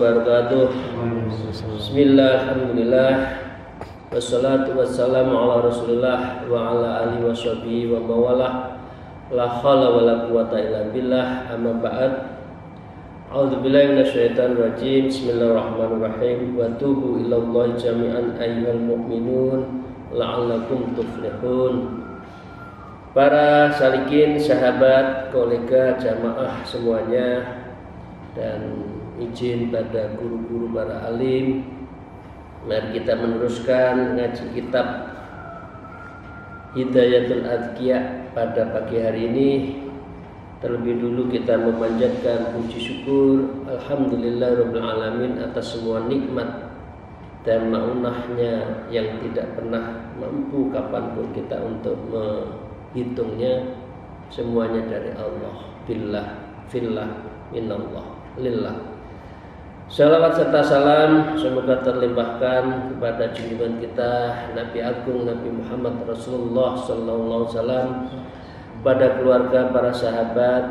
wabarakatuh. Bismillah, alhamdulillah, wassalatu wassalamu ala rasulillah wa ala alihi wa sahbihi wa mawalah. La hawla wa la quwata illa billah, amma ba'd. A'udzu billahi minasyaitonir rajim. Bismillahirrahmanirrahim. Wa tubu ilallahi jami'an ayyuhal mu'minun la'allakum tuflihun. Para salikin, sahabat, kolega, jamaah semuanya, dan izin pada guru-guru para alim, mari kita meneruskan ngaji kitab Hidayatul Adqiya pada pagi hari ini. Terlebih dulu kita memanjatkan puji syukur alhamdulillahirabbil alamin atas semua nikmat dan maunahnya yang tidak pernah mampu kapanpun kita untuk menghitungnya. Semuanya dari Allah, billah, fillah, minallah, lillah. Salawat serta salam semoga terlimpahkan kepada junjungan kita Nabi Agung Nabi Muhammad Rasulullah Sallallahu Alaihi Wasallam, pada keluarga, para sahabat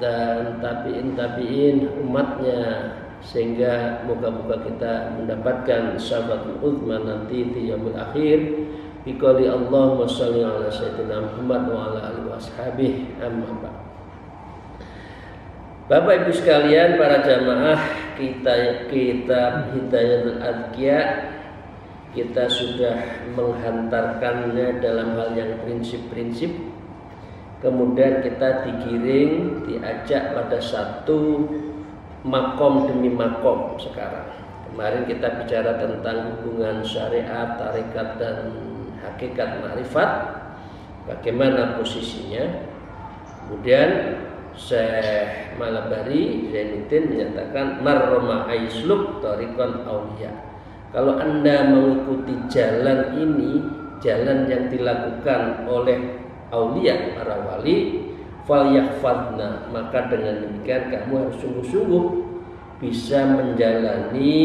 dan tabiin umatnya, sehingga moga-moga kita mendapatkan syafaat uzma nanti di yaumil akhir. Biqouli Allahumma sholli ala sayyidina Muhammad wa ala alihi washabihi, amma ba'd. Bapak Ibu sekalian, para jamaah, kitab Hidayatul Adqiya kita sudah menghantarkannya dalam hal yang prinsip-prinsip. Kemudian kita digiring, diajak pada satu makom demi makom sekarang. Kemarin kita bicara tentang hubungan syariat, tarekat, dan hakikat ma'rifat, bagaimana posisinya. Kemudian Syekh Malabari Zainuddin menyatakan marroma aisluk tariqan auliya. Kalau Anda mengikuti jalan ini, jalan yang dilakukan oleh aulia, para wali, falyahfadna, maka dengan demikian kamu harus sungguh-sungguh bisa menjalani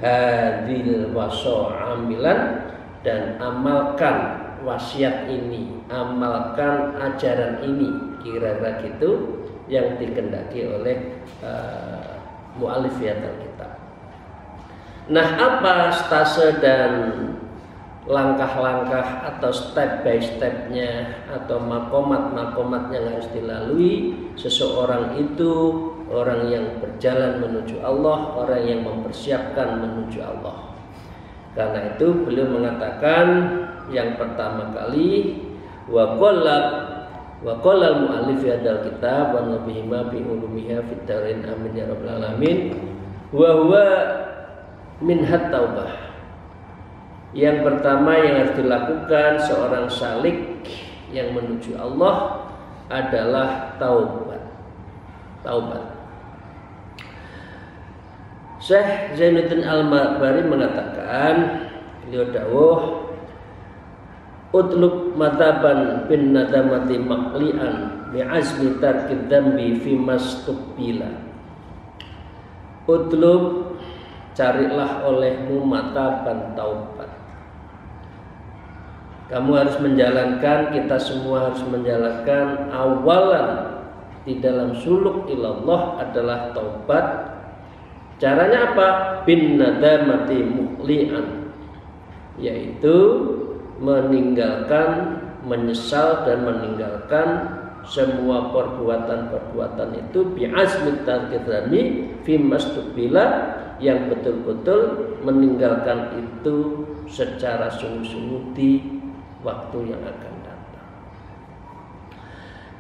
hadil waso'amilan dan amalkan wasiat ini, amalkan ajaran ini, kira-kira gitu yang dikehendaki oleh mu'allif hadal kitab. Nah, apa stase dan langkah-langkah atau step by stepnya atau makomat yang harus dilalui seseorang itu, orang yang berjalan menuju Allah, orang yang mempersiapkan menuju Allah. Karena itu beliau mengatakan yang pertama kali wa qala al-mu'allif hadzal kitab wa nabihima bi ulumiha fid darin amin ya rabbal alamin wa huwa minhat taubah. Yang pertama yang harus dilakukan seorang salik yang menuju Allah adalah taubat. Syekh Zainuddin Al-Malabari mengatakan, beliau dawuh, utlub mataban bin nadamati maqlian bi'azmi tarkid dambi fi mastuqbila. Utlub, carilah olehmu mataban taubat. Kamu harus menjalankan, kita semua harus menjalankan awalan di dalam suluk ilallah adalah taubat. Caranya apa? Bin nadamati muqlian, yaitu meninggalkan, menyesal dan meninggalkan semua perbuatan-perbuatan itu bi'azmi tarkidami fi mastuqbila, yang betul-betul meninggalkan itu secara sungguh-sungguh di waktu yang akan datang.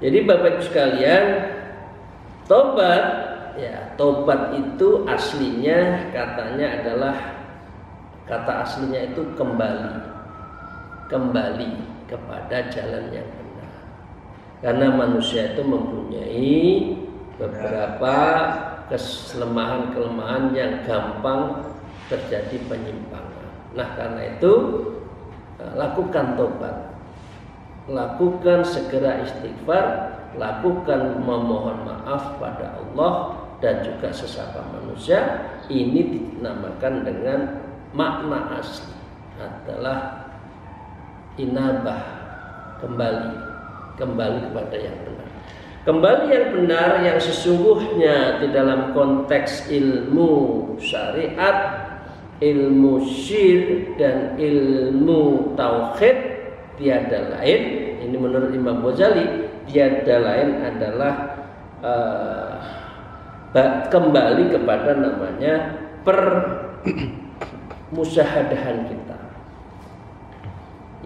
Jadi Bapak Ibu sekalian, tobat itu aslinya katanya adalah, kata aslinya itu kembali kepada jalan yang benar. Karena manusia itu mempunyai beberapa kelemahan yang gampang terjadi penyimpangan. Nah, karena itu lakukan tobat, lakukan segera istighfar, lakukan memohon maaf pada Allah dan juga sesama manusia. Ini dinamakan dengan makna asli adalah inabah, kembali kepada yang benar. Kembali yang benar yang sesungguhnya di dalam konteks ilmu syariat, ilmu syir dan ilmu tauhid tiada lain, ini menurut Imam Ghazali, tiada lain adalah kembali kepada namanya permusyahadahan kita,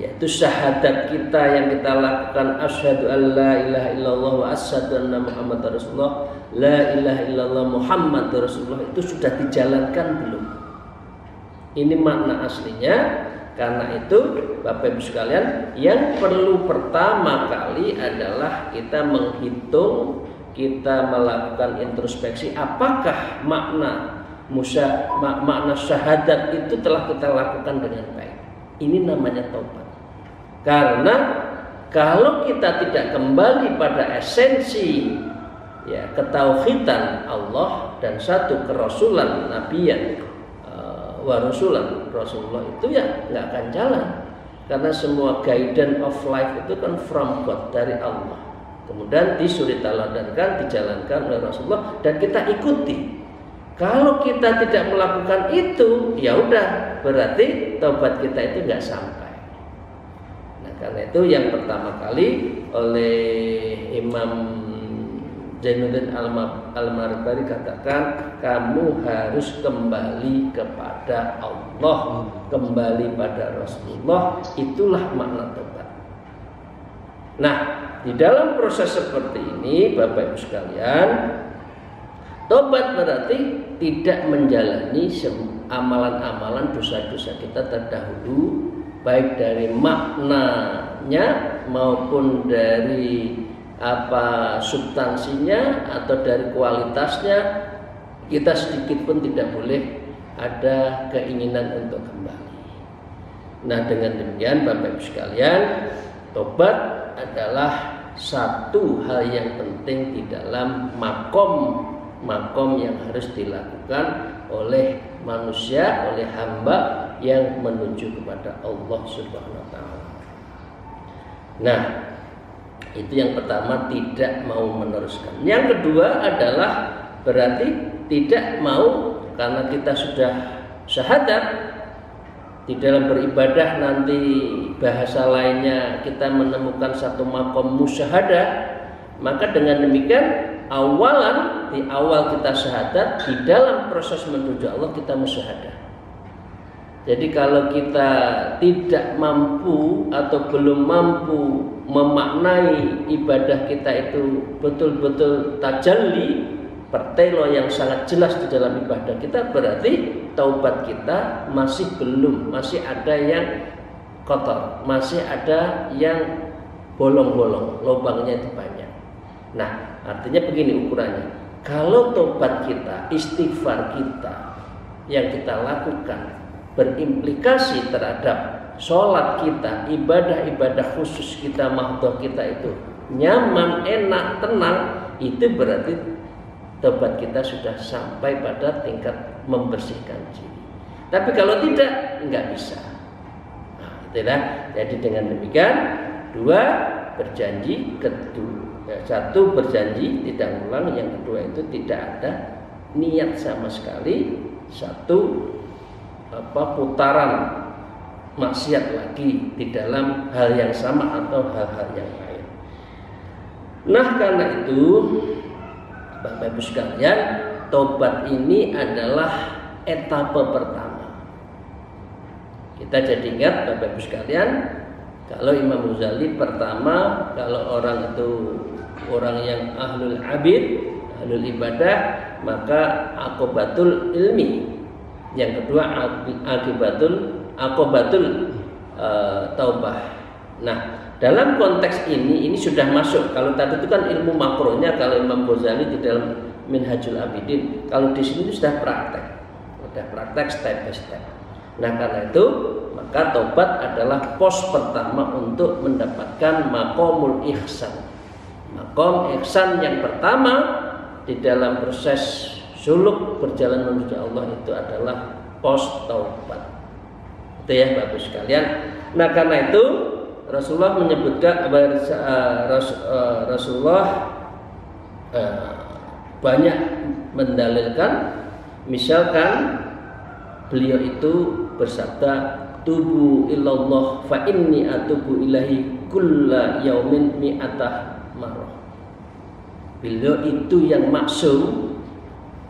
yaitu syahadat kita yang kita lakukan, asyhadu an la ilaha illallah wa asyhadu anna muhammadar rasulullah, la ilaha illallah muhammadur rasulullah, itu sudah dijalankan belum? Ini makna aslinya. Karena itu Bapak Ibu sekalian, yang perlu pertama kali adalah kita menghitung, kita melakukan introspeksi, apakah makna syahadat itu telah kita lakukan dengan baik. Ini namanya taubat. Karena kalau kita tidak kembali pada esensi ya ketauhidan Allah dan satu kerasulan nabiyan wa rasulan, Rasulullah itu ya nggak akan jalan. Karena semua guidance of life itu kan from God, dari Allah. Kemudian disuritaladankan, dijalankan oleh Rasulullah dan kita ikuti. Kalau kita tidak melakukan itu, ya udah, berarti taubat kita itu nggak sampai. Nah, karena itu yang pertama kali oleh Imam Zainuddin Al-Marbari katakan, kamu harus kembali kepada Allah, kembali pada Rasulullah, itulah makna taubat. Nah, di dalam proses seperti ini Bapak Ibu sekalian, taubat berarti tidak menjalani amalan-amalan dosa-dosa kita terdahulu, baik dari maknanya maupun dari substansinya atau dari kualitasnya. Kita sedikit pun tidak boleh ada keinginan untuk kembali. Nah, dengan demikian Bapak Ibu sekalian, tobat adalah satu hal yang penting di dalam makom yang harus dilakukan oleh manusia, oleh hamba yang menuju kepada Allah Subhanahu wa taala. Nah, itu yang pertama, tidak mau meneruskan. Yang kedua adalah berarti tidak mau, karena kita sudah syahadat. Di dalam beribadah nanti bahasa lainnya kita menemukan satu makom musyahadah. Maka dengan demikian di awal kita syahadat, di dalam proses menuju Allah kita musyahadah. Jadi kalau kita tidak mampu atau belum mampu memaknai ibadah kita itu betul-betul tajalli, pertelo yang sangat jelas di dalam ibadah kita, berarti taubat kita masih belum, masih ada yang kotor, masih ada yang bolong-bolong, lubangnya itu banyak. Nah, artinya begini ukurannya. Kalau taubat kita, istighfar kita yang kita lakukan berimplikasi terhadap sholat kita, ibadah-ibadah khusus kita, mahdhah kita itu nyaman, enak, tenang, itu berarti taubat kita sudah sampai pada tingkat membersihkan diri. Tapi kalau tidak, nggak bisa. Nah, itulah. Jadi dengan demikian, satu berjanji tidak ulang, yang kedua itu tidak ada niat sama sekali, satu putaran maksiat lagi di dalam hal yang sama atau hal-hal yang lain. Nah, karena itu Bapak Ibu sekalian, tobat ini adalah etape pertama. Kita jadi ingat Bapak Ibu sekalian, kalau Imam Ghazali pertama, kalau orang itu orang yang ahlul abid, ahlul ibadah, maka akobatul ilmi. Yang kedua akobatul taubah. Nah, dalam konteks ini sudah masuk. Kalau tadi itu kan ilmu makronya, kalau Imam Ghazali di dalam Minhajul Abidin, kalau di sini sudah praktek step by step. Nah, karena itu maka taubat adalah pos pertama untuk mendapatkan makomul ihsan. Makom ihsan yang pertama di dalam proses suluk berjalan menuju Allah itu adalah pos taubat. Itu ya Bapak sekalian. Nah, karena itu Rasulullah menyebutkan, Rasulullah banyak mendalilkan, misalkan beliau itu bersabda, tubu illallah fa inni atubu ilahi kulla yaumin mi'atah marrah. Beliau itu yang maksum,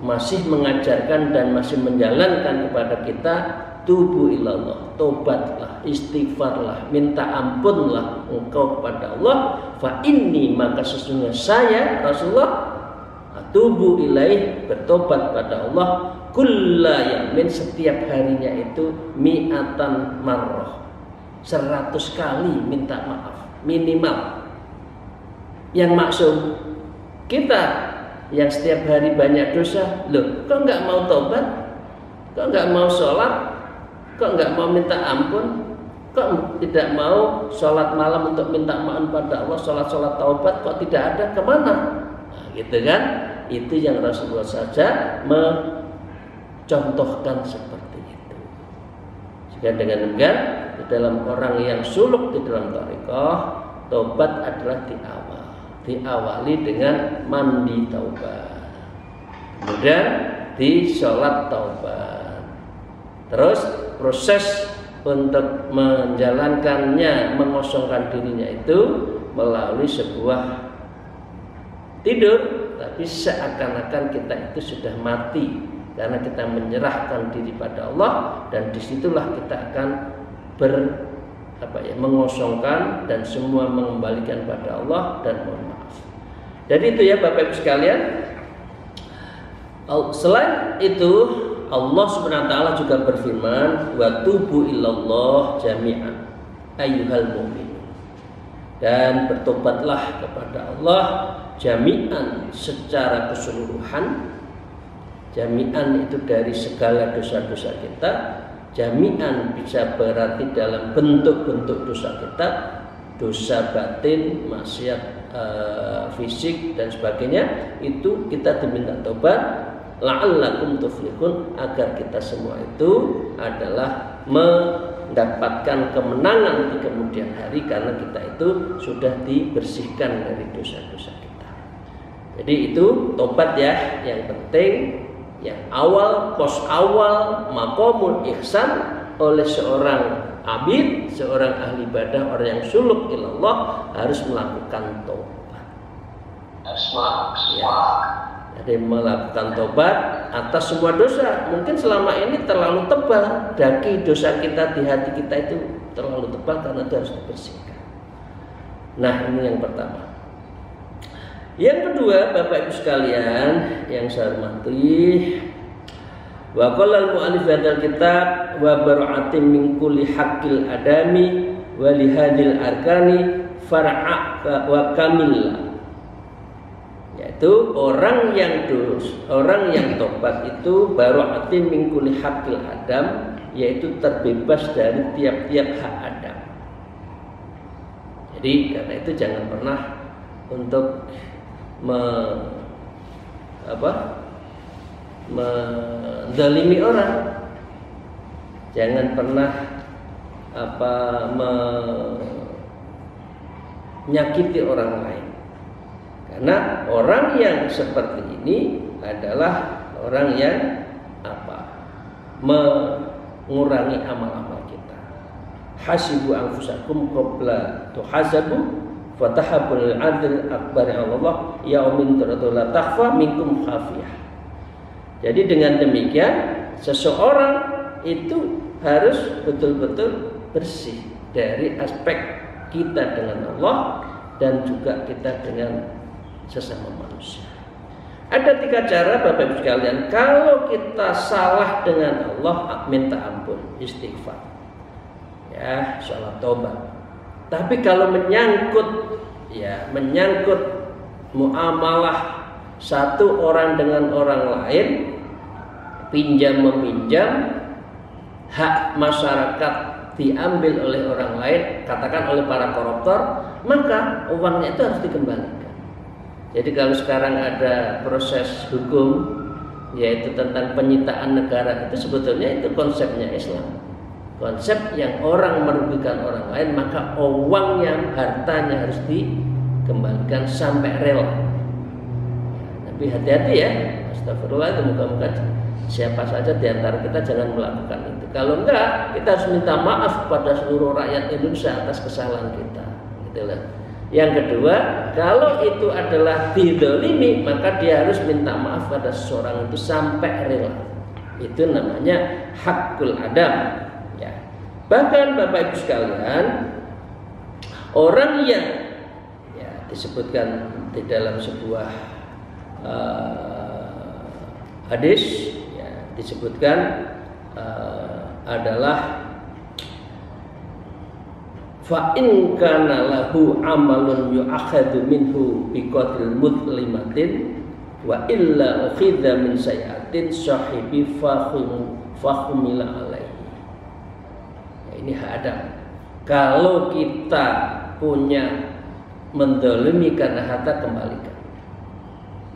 masih mengajarkan dan masih menjalankan kepada kita, tubu ilallah, tobatlah, istighfarlah, minta ampunlah engkau kepada Allah. Fa inni, maka sesungguhnya saya Rasulullah, tubu ilaih, bertobat pada Allah, kulla yamin, setiap harinya itu mi'atan marrah, 100 kali minta maaf minimal. Yang maksum kita yang setiap hari banyak dosa, loh kok nggak mau tobat, kok nggak mau sholat, kok nggak mau minta ampun, kok tidak mau sholat malam untuk minta maaf pada Allah, sholat taubat kok tidak ada, kemana? Nah, gitu kan? Itu yang Rasulullah saja mencontohkan seperti itu. Jika dengan demikian, di dalam orang yang suluk di dalam thariqah, tobat adalah diawali dengan mandi taubat, kemudian di sholat taubat, terus proses untuk menjalankannya, mengosongkan dirinya itu melalui sebuah tidur, tapi seakan-akan kita itu sudah mati karena kita menyerahkan diri pada Allah, dan disitulah kita akan mengosongkan dan semua mengembalikan pada Allah dan mohon maaf. Jadi itu ya Bapak Ibu sekalian. Selain itu Allah Subhanahu wa taala juga berfirman, wa tubu illallah jami'an ayyuhal mu'minun, dan bertobatlah kepada Allah jami'an, secara keseluruhan. Jami'an itu dari segala dosa-dosa kita. Jami'an bisa berarti dalam bentuk-bentuk dosa kita, dosa batin, maksiat fisik dan sebagainya, itu kita diminta tobat, la'allakum tuflihun, agar kita semua itu adalah mendapatkan kemenangan di kemudian hari, karena kita itu sudah dibersihkan dari dosa-dosa kita. Jadi itu tobat ya, yang penting, yang awal, pos awal, maqamul ihsan oleh seorang abid, seorang ahli ibadah, orang yang suluk ilallah harus melakukan tobat. Ya. Jadi melakukan tobat atas semua dosa. Mungkin selama ini terlalu tebal, daki dosa kita di hati kita itu terlalu tebal, karena itu harus dibersihkan. Nah, ini yang pertama. Yang kedua, Bapak Ibu sekalian yang saya hormati, wa qala al-mu'allif hadzal kitab wa bara'atin min kulli haqqil adami wa li hadhil arkani far'a wa kamil, yaitu orang yang tobat itu bara'atin min kulli haqqil adam, yaitu terbebas dari tiap-tiap hak Adam. Jadi karena itu jangan pernah untuk mendalimi orang, jangan pernah menyakiti orang lain, karena orang yang seperti ini adalah orang yang mengurangi amal-amal kita. Hasibu anfusakum qabla tuhasabu fatahabul adil akbar Allah yaumin la takhfa minkum khafiyah. Jadi dengan demikian seseorang itu harus betul-betul bersih dari aspek kita dengan Allah dan juga kita dengan sesama manusia. Ada 3 cara Bapak Ibu sekalian kalau kita salah dengan Allah, minta ampun, istighfar, ya, sholat tobat. Tapi kalau menyangkut muamalah satu orang dengan orang lain, pinjam meminjam, hak masyarakat diambil oleh orang lain, katakan oleh para koruptor, maka uangnya itu harus dikembalikan. Jadi kalau sekarang ada proses hukum yaitu tentang penyitaan negara, itu sebetulnya itu konsepnya Islam. Konsep yang orang merugikan orang lain, maka uangnya, hartanya harus dikembalikan sampai rela. Tapi hati-hati ya, astagfirullah, itu moga-moga siapa saja di antara kita jangan melakukan itu. Kalau enggak, kita harus minta maaf pada seluruh rakyat Indonesia atas kesalahan kita. Gitu lah. Yang kedua, kalau itu adalah dizalimi, maka dia harus minta maaf pada seseorang itu sampai rela. Itu namanya hakul adam. Ya. Bahkan Bapak Ibu sekalian, orang yang disebutkan di dalam sebuah hadis disebutkan adalah fa in kana lahu amalun yu'akhadhu minhu biqadril mudlimatin wa illa ukhidha min sayatin sahibi fahumila alaihi. Ini hak Adam. Kalau kita punya mendolimi karena harta, kembalikan.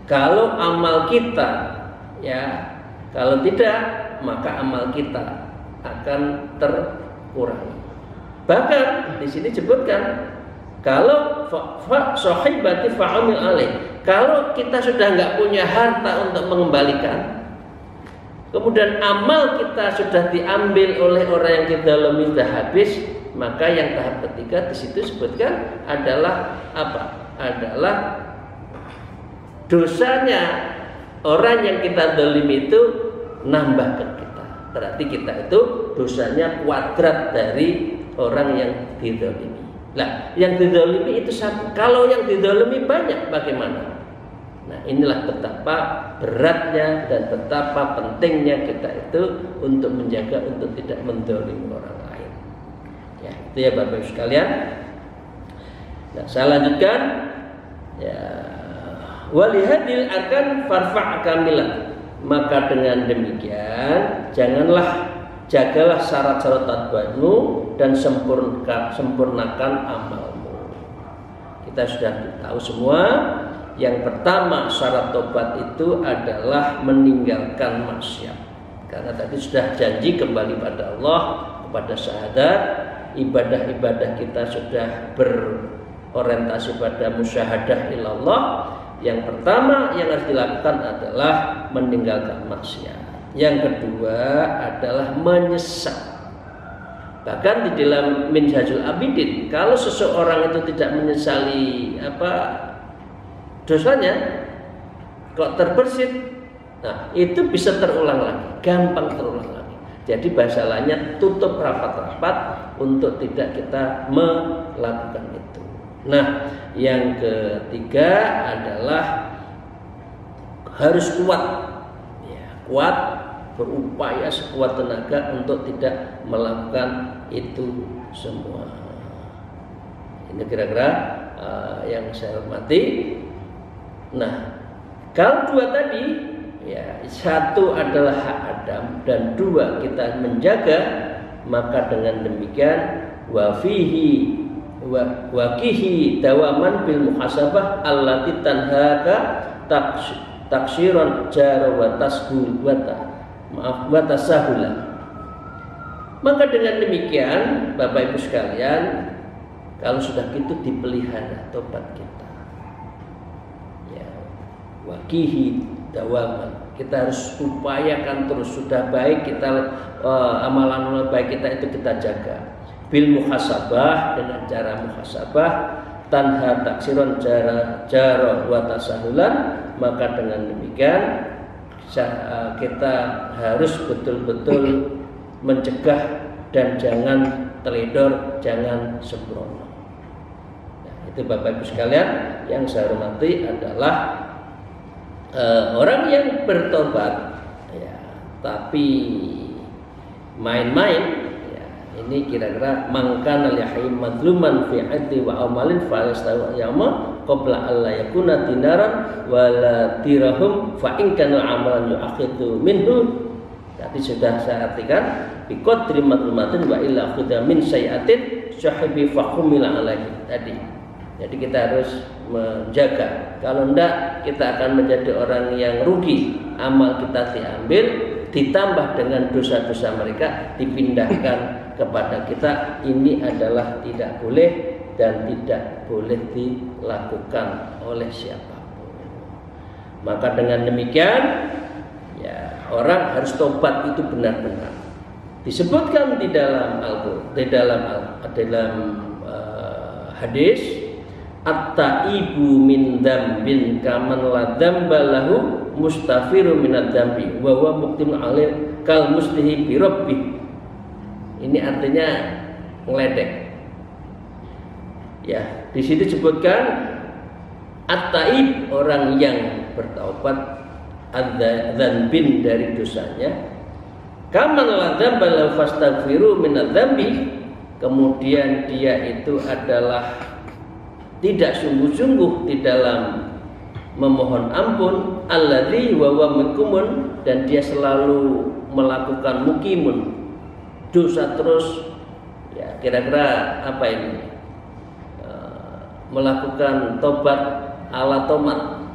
Kalau amal kita kalau tidak, maka amal kita akan terkurangi. Bahkan di sini disebutkan kalau sahibati fa'amil alaih, kalau kita sudah nggak punya harta untuk mengembalikan, kemudian amal kita sudah diambil oleh orang yang kita lemih sudah habis, maka yang tahap ketiga di situ disebutkan adalah apa? Adalah dosanya orang yang kita zalim itu nambah ke kita. Berarti kita itu dosanya kuadrat dari orang yang dizalimi. Nah, yang dizalimi itu satu. Kalau yang dizalimi banyak, bagaimana? Nah, inilah betapa beratnya dan betapa pentingnya kita itu untuk menjaga untuk tidak menzalimi orang lain. Ya, itu ya Bapak Ibu sekalian. Nah, saya lanjutkan. Ya, walihadil akan farfa' kamilah. Maka dengan demikian jagalah syarat-syarat taubatmu dan sempurnakan amalmu. Kita sudah tahu semua. Yang pertama syarat tobat itu adalah meninggalkan maksiat. Karena tadi sudah janji kembali pada Allah, kepada syahadat, ibadah-ibadah kita sudah berorientasi pada musyahadah ilallah. Yang pertama yang harus dilakukan adalah meninggalkan maksiat. Yang kedua adalah menyesal. Bahkan di dalam Minhajul Abidin, kalau seseorang itu tidak menyesali dosanya, kok terbersit, nah itu bisa terulang lagi, gampang terulang lagi. Jadi bahasa lainnya tutup rapat-rapat untuk tidak kita melakukan itu. Nah, yang ketiga adalah harus kuat, kuat berupaya sekuat tenaga untuk tidak melakukan itu semua. Ini kira-kira yang saya hormati. Nah, kalau dua tadi, satu adalah hak Adam dan dua kita menjaga, maka dengan demikian wakihi dawaman bil muhasabah allati tanhaka taksiran jara wa tashul wa tasahula. Maka dengan demikian Bapak Ibu sekalian, kalau sudah gitu dipelihara tobat kita. Wakihi dawaman, kita harus upayakan terus. Sudah baik kita amalan baik kita itu kita jaga bil muhasabah, dengan cara muhasabah, tanha taksiron jara wa tasahulan. Maka dengan demikian kita harus betul-betul mencegah dan jangan teledor, jangan sembrono. Nah, itu Bapak Ibu sekalian yang saya hormati adalah orang yang bertobat tapi main-main, ini kira-kira mangkana lihim madluman fi adli wa amalin falastawa yama qabla alla yakuna dinaran wala dirahum fa in kana amalan yu'akhidu minhu. Tapi sudah saya artikan bi qadri madlumatin wa illa akhudha min sayatin sahibi fahumila alaihi tadi. Jadi kita harus menjaga. Kalau enggak, kita akan menjadi orang yang rugi. Amal kita diambil, ditambah dengan dosa-dosa mereka dipindahkan kepada kita. Ini adalah tidak boleh dan tidak boleh dilakukan oleh siapapun. Maka dengan demikian ya orang harus tobat itu benar-benar. Disebutkan di dalam hadis, at-taibu min dzambin kaman la dzamba lahu mustafiru minadz dzambi wa huwa muqtimun alil kal muslihi bi rabbih. Ini artinya ngeledek. Ya, di situ disebutkan at-taib, orang yang bertaubat adzanbin dari dosanya, kaman la dzamba lahu fastaghfiru minadz dzambi, kemudian dia itu adalah tidak sungguh-sungguh di dalam memohon ampun, alladzi wa huwa muqimun, dan dia selalu melakukan mukimun, dosa terus. Ya, kira-kira apa ini? Melakukan tobat ala tomat,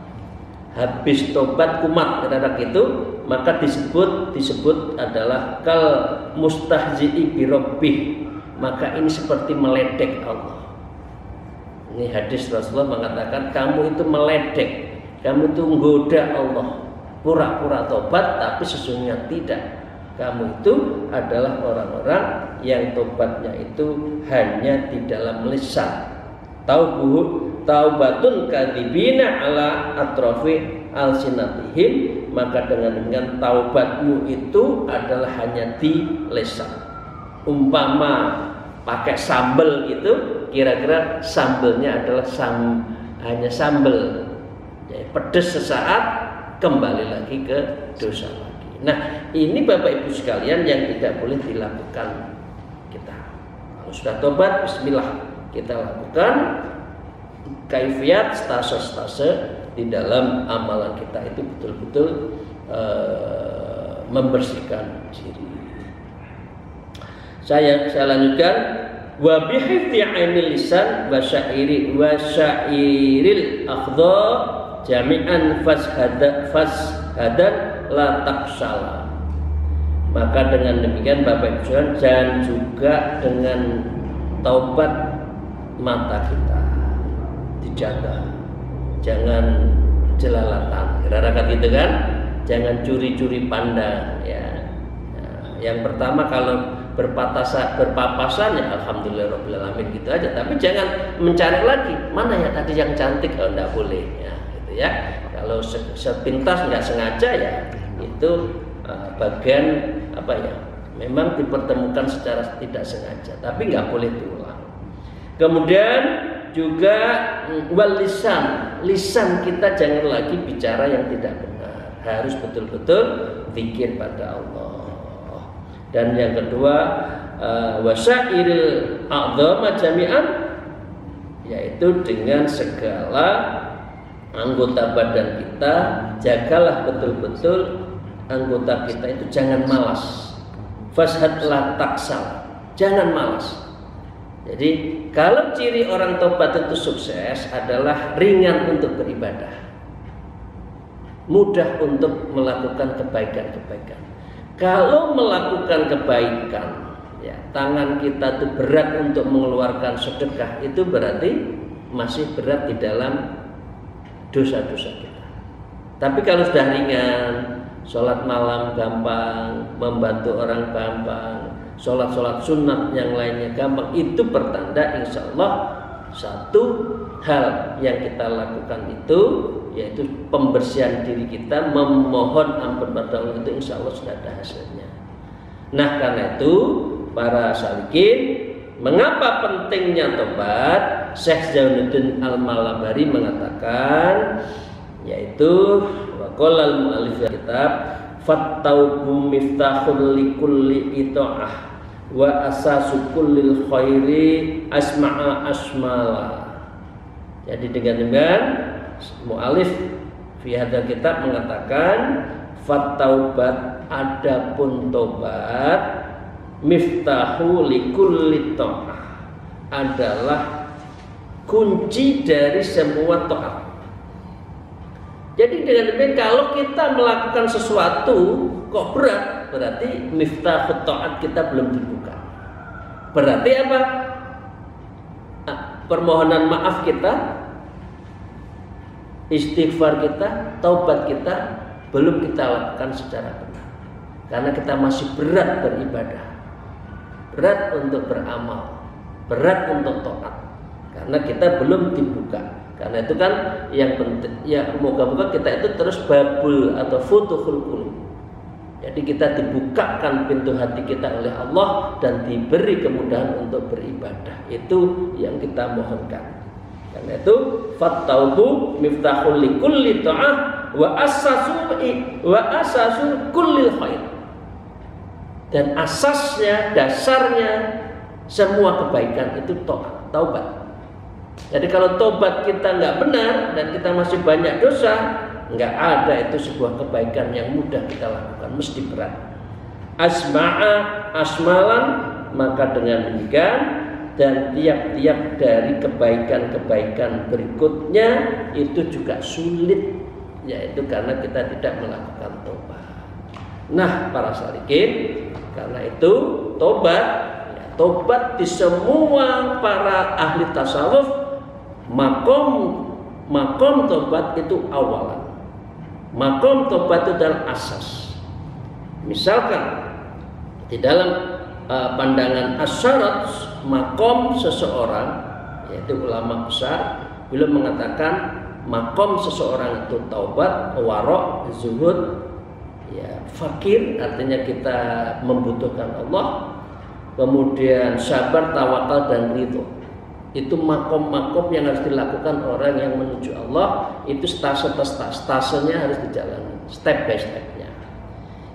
habis tobat kumat, kira-kira gitu, maka disebut adalah kal mustahzi'i bi rabbih, maka ini seperti meledek Allah. Ini hadis Rasulullah mengatakan kamu itu meledek, kamu itu menggoda Allah, pura-pura tobat tapi sesungguhnya tidak. Kamu itu adalah orang-orang yang tobatnya itu hanya di dalam lisan. Taubatun kadzibina ala atrofi alsinatihim, maka dengan taubatmu itu adalah hanya di lisan. Umpama pakai sambal gitu, kira-kira sambelnya adalah hanya sambel, ya, pedes sesaat, kembali lagi ke dosa lagi. Nah, ini Bapak Ibu sekalian yang tidak boleh dilakukan kita. Kalau sudah tobat, bismillah, kita lakukan kaifiat stase-stase di dalam amalan kita itu betul-betul membersihkan diri. Saya lanjutkan, wa bihifdzi 'ainil lisan wa syairil akhdha jami'an fashadan la taqsala. Maka dengan demikian Bapak Ibu dan juga dengan taubat mata kita dijaga, jangan jelalatan, kira-kira gitu kan, jangan curi-curi pandang ya. Nah, yang pertama kalau berpapasan ya alhamdulillah rabbil alamin gitu aja, tapi jangan mencari lagi mana ya tadi yang cantik, kalau enggak boleh ya gitu ya. Kalau sepintas nggak sengaja ya itu bagian apa ya, memang dipertemukan secara tidak sengaja, tapi nggak boleh diulang. Kemudian juga wal lisan kita jangan lagi bicara yang tidak benar, harus betul-betul zikir pada Allah. Dan yang kedua wasyairil a'dhama jami'an, yaitu dengan segala anggota badan kita, jagalah betul-betul anggota kita itu jangan malas. Fashadlah taksal, jangan malas. Jadi kalau ciri orang tobat itu sukses adalah ringan untuk beribadah, mudah untuk melakukan kebaikan-kebaikan. Kalau melakukan kebaikan, ya, tangan kita itu berat untuk mengeluarkan sedekah, itu berarti masih berat di dalam dosa-dosa kita. Tapi kalau sudah ringan, sholat malam gampang, membantu orang gampang, sholat sunat yang lainnya gampang, itu pertanda insya Allah satu hal yang kita lakukan itu yaitu pembersihan diri kita, memohon ampun pada Allah, itu insya Allah sudah ada hasilnya. Nah karena itu para salikin, mengapa pentingnya tobat? Syekh Zainuddin Al-Malabari mengatakan, yaitu waqala al-mu'allif kitab fattaubu miftahul likulli ita'ah wa asasu kullil khairi asma'a asmala. Jadi dengan mu'allif fi hadzal kitab mengatakan fattaubat, adapun tobat, miftahu likulli ta'ah, adalah kunci dari semua taat. Jadi dengan demikian kalau kita melakukan sesuatu kok berat, berarti miftahut taat kita belum dibuka. Berarti apa? Permohonan maaf kita istighfar kita, taubat kita belum kita lakukan secara benar. Karena kita masih berat beribadah, berat untuk beramal, berat untuk taat. Karena kita belum dibuka. Karena itu kan yang penting, ya moga-moga kita itu terus babul atau futuhul qulub. Jadi kita dibukakan pintu hati kita oleh Allah dan diberi kemudahan untuk beribadah. Itu yang kita mohonkan. Karena itu fattaubu miftahul likulli ta'ah wa asasul kullil khair. Dan asasnya, dasarnya semua kebaikan itu taubat. Jadi kalau taubat kita nggak benar dan kita masih banyak dosa, nggak ada itu sebuah kebaikan yang mudah kita lakukan, mesti berat. Asmalan, maka dengan demikian dan tiap-tiap dari kebaikan-kebaikan berikutnya itu juga sulit, yaitu karena kita tidak melakukan taubat. Nah, para salikin, karena itu tobat di semua para ahli tasawuf, makom tobat itu awalan. Makom tobat itu adalah asas. Misalkan di dalam pandangan asyarat, makom seseorang, yaitu ulama besar, beliau mengatakan makom seseorang itu taubat, warok, zuhud, ya, fakir, artinya kita membutuhkan Allah, kemudian sabar, tawakal, dan ridho. Itu makom-makom yang harus dilakukan orang yang menuju Allah. Itu stasenya harus dijalani step by stepnya.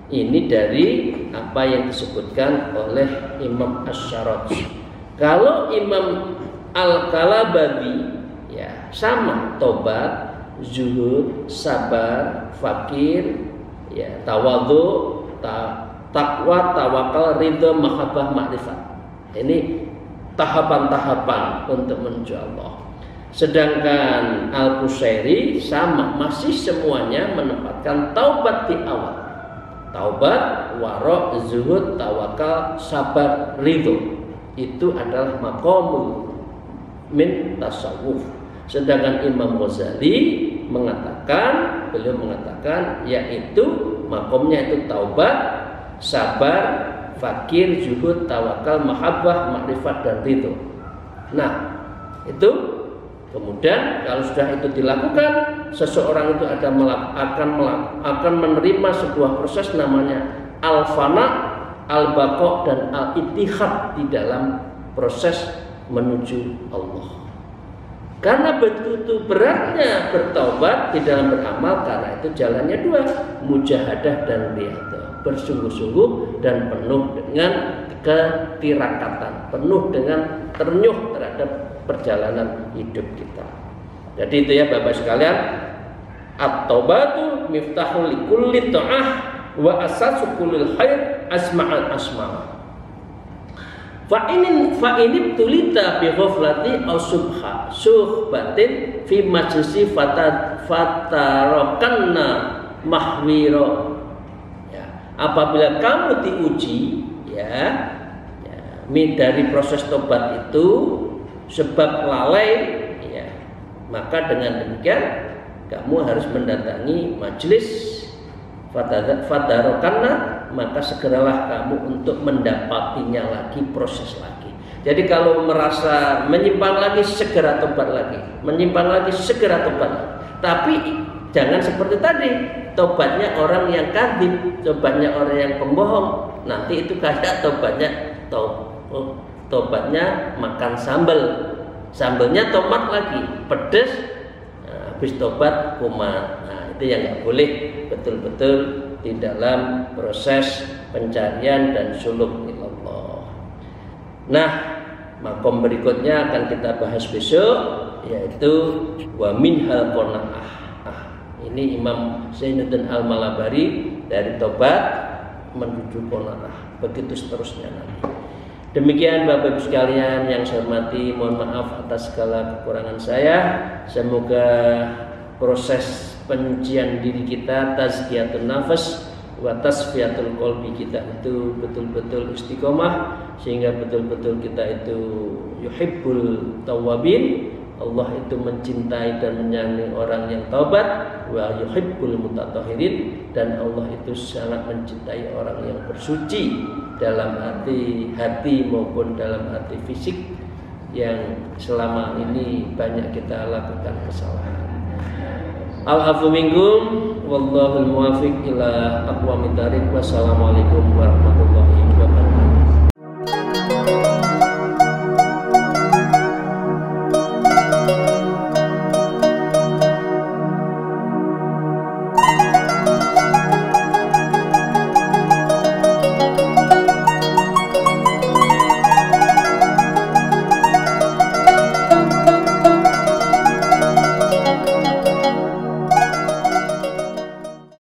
Ini dari apa yang disebutkan oleh Imam Asy-Syarazi. Kalau Imam Al-Kalabadi, ya sama, tobat, zuhud, sabar, fakir, ya, tawadhu, takwa, tawakal, ridho, mahabbah, ma'rifat. Ini tahapan-tahapan untuk menuju Allah. Sedangkan Al-Qusairi sama, masih semuanya menempatkan taubat di awal. Taubat, warok, zuhud, tawakal, sabar, ridho. Itu adalah maqamul min tasawuf. Sedangkan Imam Ghazali mengatakan, beliau mengatakan yaitu makomnya itu taubat, sabar, fakir, zuhud, tawakal, mahabbah, makrifat, dan ridho. Nah, itu kemudian kalau sudah itu dilakukan, seseorang itu akan menerima sebuah proses namanya al-fana, al-baqa, dan al-ittihad di dalam proses menuju Allah. Karena begitu beratnya bertaubat di dalam beramal, karena itu jalannya dua, mujahadah dan riyadhah. Bersungguh-sungguh dan penuh dengan ketirakatan, penuh dengan ternyuh terhadap perjalanan hidup kita. Jadi itu ya Bapak sekalian, at-taubatu miftahul likulli ta'ah wa asasu kullil khair asma'al asma'. Fa ini tulita bi ghaflati aw suhbatin fi majlisi fatarakanna mahwiro. Apabila kamu diuji, ya dari proses tobat itu sebab lalai, ya, maka dengan demikian kamu harus mendatangi majelis fadarokanna, maka segeralah kamu untuk mendapatinya lagi, proses lagi. Jadi kalau merasa menyimpang lagi, segera tobat lagi, menyimpang lagi, segera tobat lagi. Tapi jangan seperti tadi, tobatnya orang yang kadzib, tobatnya orang yang pembohong. Nanti itu kayak tobatnya makan sambal, sambalnya tomat lagi, pedes, habis tobat kumat. Nah, itu yang nggak boleh, betul-betul di dalam proses pencarian dan suluk ilallah. Nah, makom berikutnya akan kita bahas besok, yaitu wa minhal qanaah. Ini Imam Zainuddin Al-Malabari, dari tobat menuju qanaah, begitu seterusnya nanti. Demikian Bapak Ibu sekalian yang saya hormati, mohon maaf atas segala kekurangan saya. Semoga proses penyucian diri kita, tazkiyatun nafas wa tasfiyatul qalbi kita itu betul-betul istiqomah, sehingga betul-betul kita itu yuhibbul tawwabin Allah itu mencintai dan menyayangi orang yang taubat, wa yuhibbul mutatahhirin, dan Allah itu sangat mencintai orang yang bersuci dalam hati maupun dalam hati fisik yang selama ini banyak kita lakukan kesalahan. Al-afu minkum wallahul muwaffiq ila aqwamit thariq. Wassalamualaikum warahmatullahi wabarakatuh.